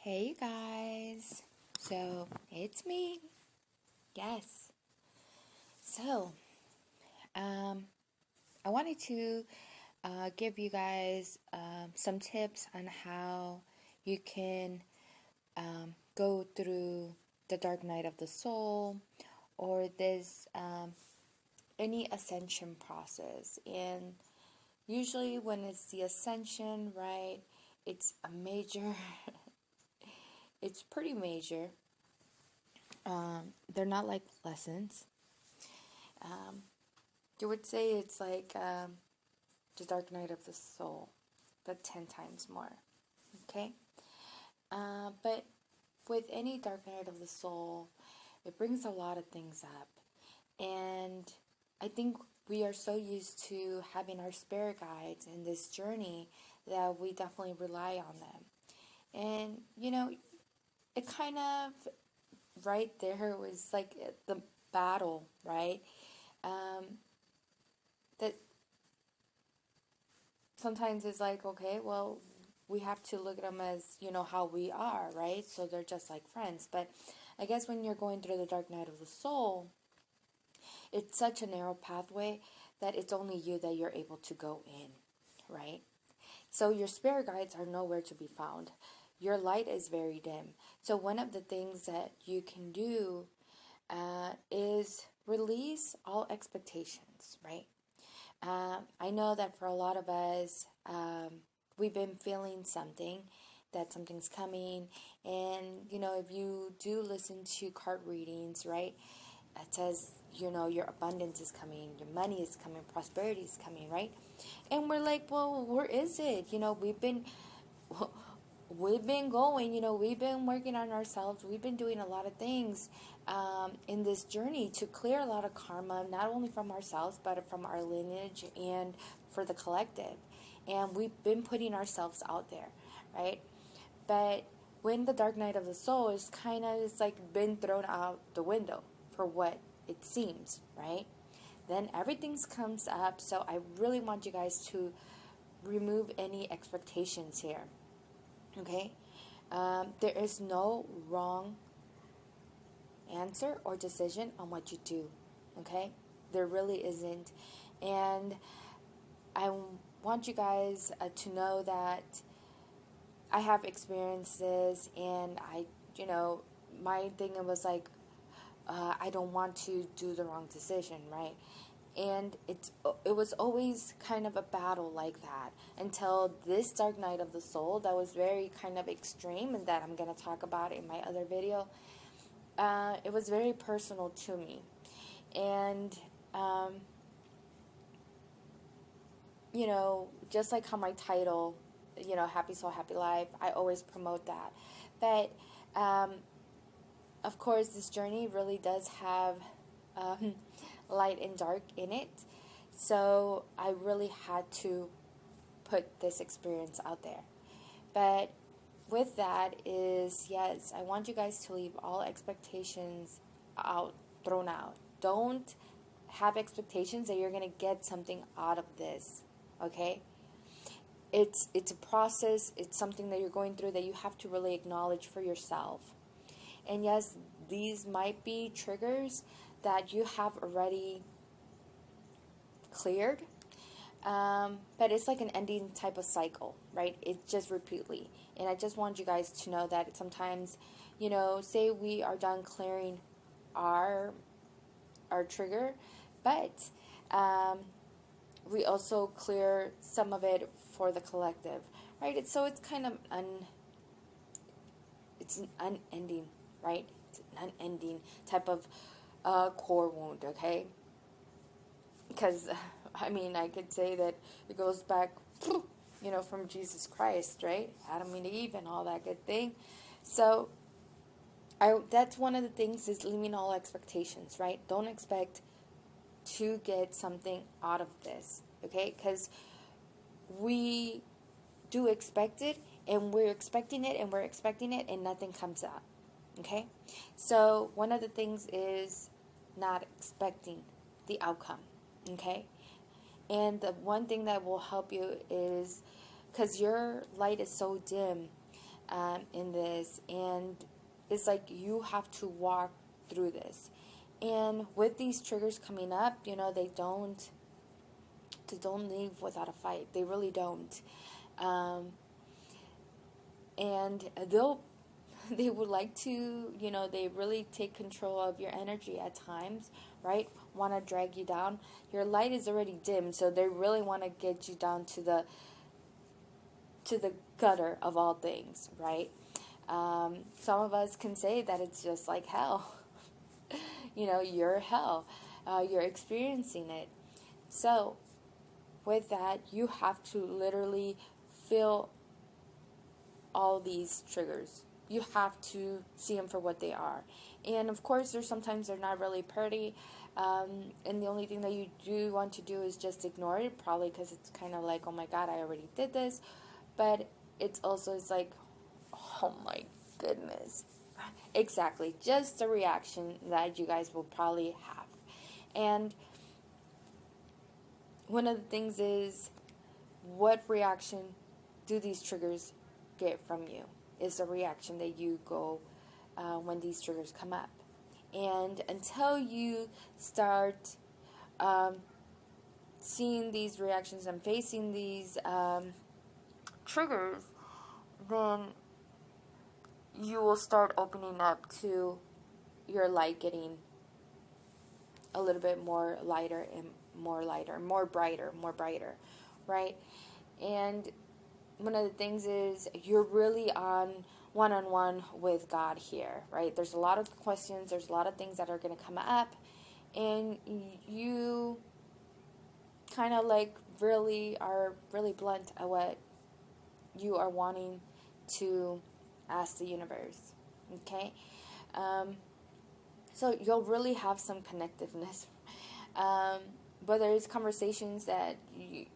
Hey you guys, so it's me, yes. So, I wanted to give you guys some tips on how you can go through the dark night of the soul or this any ascension process. And usually when it's the ascension, right, it's a major, it's pretty major. They're not like lessons. You would say it's like the dark night of the soul, but 10 times more. Okay? But with any dark night of the soul, it brings a lot of things up. And I think we are so used to having our spirit guides in this journey that we definitely rely on them. And, it kind of right there was like the battle, right? That sometimes it's like, okay, well, we have to look at them as, how we are, right? So they're just like friends. But I guess when you're going through the dark night of the soul, it's such a narrow pathway that it's only you that you're able to go in, right? So your spirit guides are nowhere to be found. Your light is very dim. So one of the things that you can do is release all expectations, right? I know that for a lot of us, we've been feeling something, that something's coming. And, if you do listen to card readings, right, it says, your abundance is coming, your money is coming, prosperity is coming, right? And we're like, well, where is it? We've been going, we've been working on ourselves. We've been doing a lot of things in this journey to clear a lot of karma, not only from ourselves, but from our lineage and for the collective. And we've been putting ourselves out there, right? But when the dark night of the soul is kind of, it's like been thrown out the window for what it seems, right? Then everything comes up. So I really want you guys to remove any expectations here. Okay? There is no wrong answer or decision on what you do. Okay? There really isn't. And I want you guys to know that I have experiences, and my thing was like, I don't want to do the wrong decision, right? And it was always kind of a battle like that until this dark night of the soul that was very kind of extreme, and that I'm going to talk about in my other video. It was very personal to me. And just like how my title, Happy Soul, Happy Life, I always promote that. But of course, this journey really does have light and dark in it. So I really had to put this experience out there. But with that is, yes, I want you guys to leave all expectations thrown out. Don't have expectations that you're going to get something out of this, okay? It's a process. It's something that you're going through that you have to really acknowledge for yourself. And yes, these might be triggers that you have already cleared, but it's like an ending type of cycle, right? It's just repeatedly. And I just want you guys to know that sometimes, say we are done clearing our trigger, but we also clear some of it for the collective, right? It's kind of it's an unending, right? It's an unending type of core wound, okay? Because, I could say that it goes back, from Jesus Christ, right? Adam and Eve and all that good thing. So, that's one of the things, is leaving all expectations, right? Don't expect to get something out of this, okay? Because we do expect it, and we're expecting it, and we're expecting it, and nothing comes out, okay? So, one of the things is not expecting the outcome, okay? And the one thing that will help you is, because your light is so dim, in this, and it's like you have to walk through this. And with these triggers coming up, they don't leave without a fight. They really don't. And they would like to, they really take control of your energy at times, right? Want to drag you down. Your light is already dim, so they really want to get you down to the gutter of all things, right? Some of us can say that it's just like hell. You're hell. You're experiencing it. So, with that, you have to literally feel all these triggers. You have to see them for what they are. And of course, sometimes they're not really pretty. And the only thing that you do want to do is just ignore it, probably because it's kind of like, oh my God, I already did this. But it's like, oh my goodness. Exactly. Just the reaction that you guys will probably have. And one of the things is, what reaction do these triggers get from you? Is the reaction that you go when these triggers come up. And until you start seeing these reactions and facing these triggers, then you will start opening up to your light getting a little bit more lighter and more brighter, right? And one of the things is, you're really on one-on-one with God here, right? There's a lot of questions, there's a lot of things that are going to come up, and you kind of like really are really blunt at what you are wanting to ask the universe, okay? So you'll really have some connectiveness. But there's conversations that you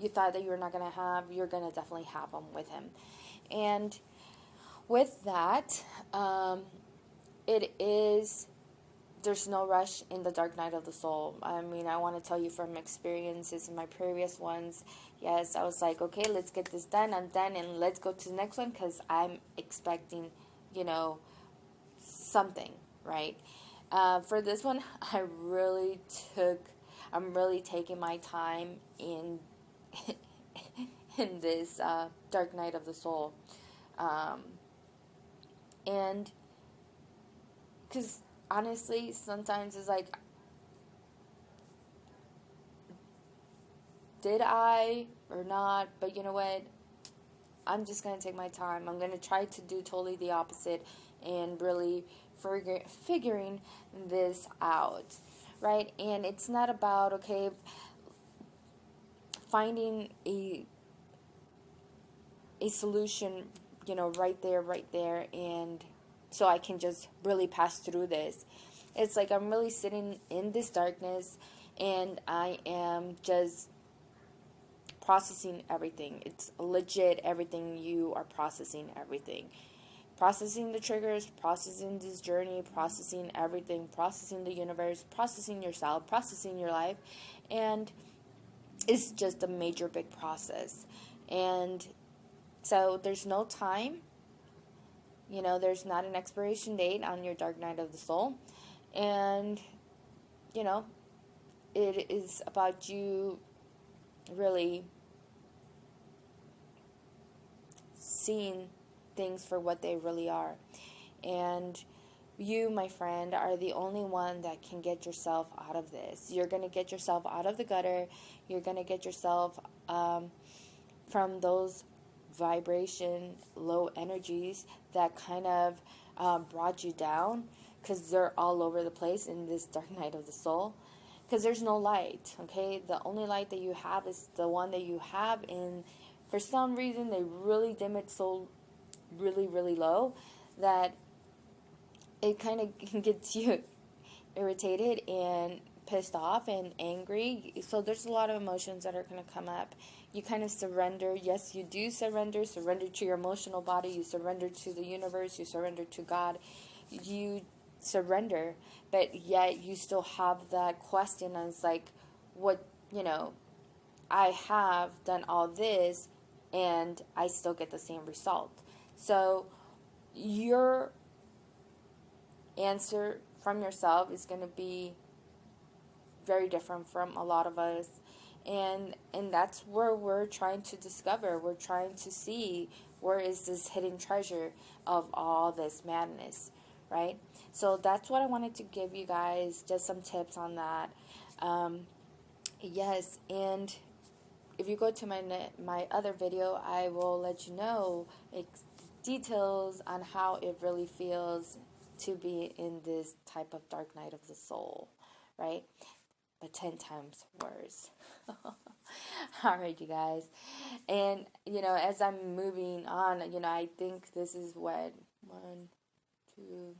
thought that you were not going to have, you're going to definitely have them with him. And with that, there's no rush in the dark night of the soul. I mean, I want to tell you from experiences in my previous ones, yes, I was like, okay, let's get this done, I'm done, and let's go to the next one, because I'm expecting, something, right? For this one, I'm really taking my time in in this dark night of the soul, and because honestly, sometimes it's like, did I or not? But you know what? I'm just going to take my time. I'm going to try to do totally the opposite and really figuring this out, right? And it's not about, okay, finding a solution, right there, and so I can just really pass through this. It's like I'm really sitting in this darkness, and I am just processing everything. It's legit everything. You are processing everything. Processing the triggers, processing this journey, processing everything, processing the universe, processing yourself, processing your life. And it's just a major big process. And so there's no time. There's not an expiration date on your dark night of the soul. And, it is about you really seeing things for what they really are. And you, my friend, are the only one that can get yourself out of this. You're going to get yourself out of the gutter. You're going to get yourself from those vibration, low energies that kind of brought you down, because they're all over the place in this dark night of the soul. Because there's no light, okay? The only light that you have is the one that you have, and for some reason they really dim it so really, really low that it kind of gets you irritated and pissed off and angry. So there's a lot of emotions that are going to come up. You kind of surrender. Yes, you do surrender. Surrender to your emotional body. You surrender to the universe. You surrender to God. You surrender, but yet you still have that question. And it's like, what, I have done all this and I still get the same result. So your answer from yourself is going to be very different from a lot of us, and that's where we're trying to discover, we're trying to see where is this hidden treasure of all this madness, right? So that's what I wanted to give you guys, just some tips on that. Yes, and if you go to my other video, I will let you know details on how it really feels to be in this type of dark night of the soul, right? But 10 times worse. All right, you guys. And, as I'm moving on, I think this is what, one, two,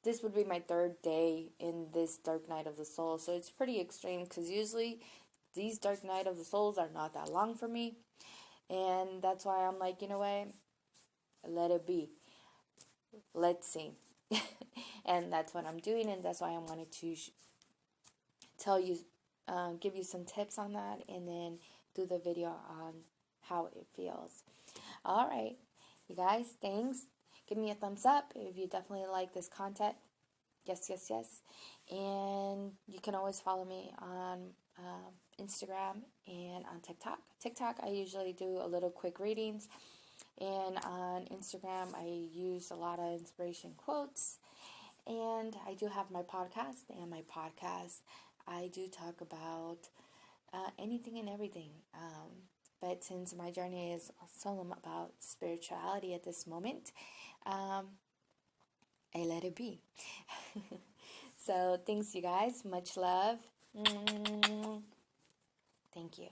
this would be my third day in this dark night of the soul. So it's pretty extreme because usually these dark night of the souls are not that long for me. And that's why I'm like, what? Let it be. Let's see. And that's what I'm doing. And that's why I wanted to tell you, give you some tips on that, and then do the video on how it feels. All right, you guys, thanks. Give me a thumbs up if you definitely like this content. Yes, yes, yes. And you can always follow me on Instagram and on TikTok. TikTok, I usually do a little quick readings. And on Instagram, I use a lot of inspiration quotes. And I do have my podcast. And my podcast, I do talk about anything and everything. But since my journey is also about spirituality at this moment, I let it be. So thanks, you guys. Much love. Thank you.